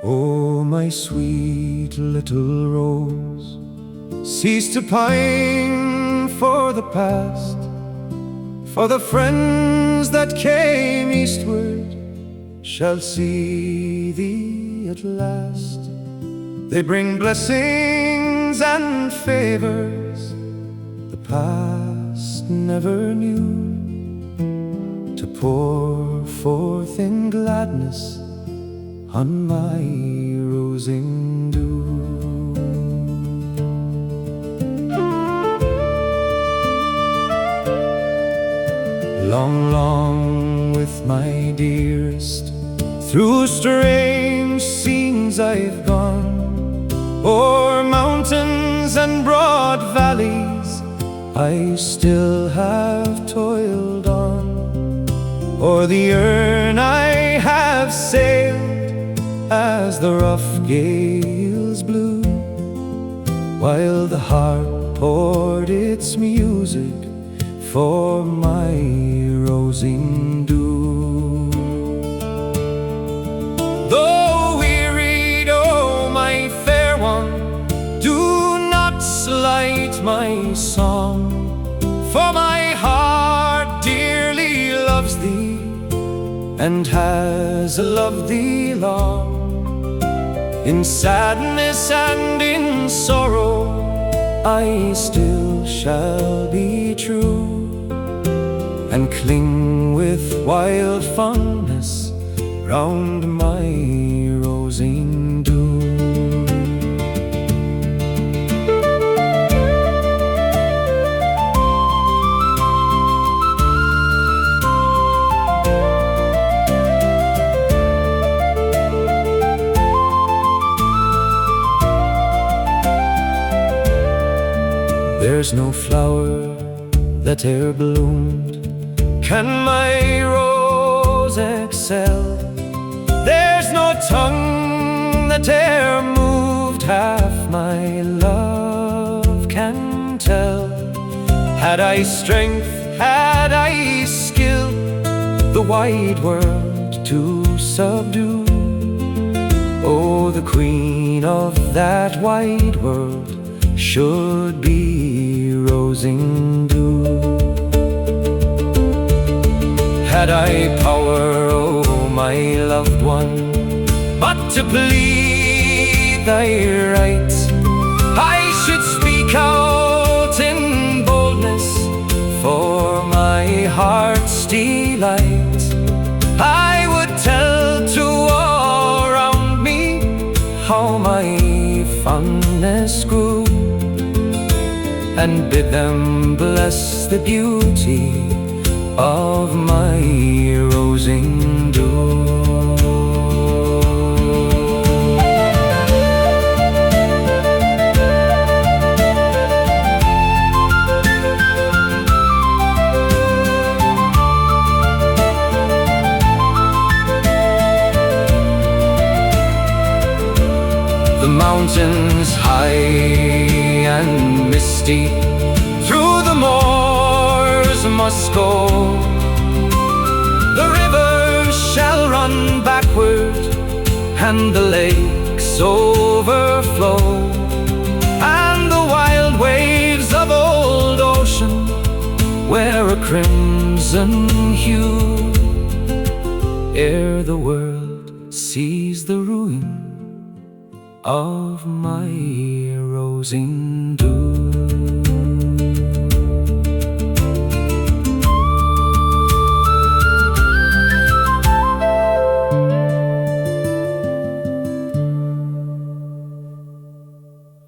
Oh, my sweet little rose, cease to pine for the past, for the friends that came eastward shall see thee at last. They bring blessings and favors the past never knew, to pour forth in gladness on my rosing dew. Long, long with my dearest, through strange scenes I've gone, o'er mountains and broad valleys I still have toiled on. O'er the Erne I have sailed as the rough gales blew, while the harp poured its music for my rosing dew. Though wearied, oh my fair one, do not slight my song, for my heart dearly loves thee and has loved thee long. In sadness and in sorrow I still shall be true, and cling with wild fondness round my rosing dew. There's no flower that e'er bloomed can my rose excel. There's no tongue that e'er moved half my love can tell. Had I strength, had I skill, the wide world to subdue, oh, the queen of that wide world should be rosing dew. Had I power, oh my loved one, but to plead thy right, I should speak out in boldness for my heart's delight. I would tell to all around me how my fondness grew, and bid them bless the beauty of my rosing dew. The mountains high and misty through the moors must go, the rivers shall run backward and the lakes overflow, and the wild waves of old ocean wear a crimson hue, ere the world sees the ruin of my rosing dew.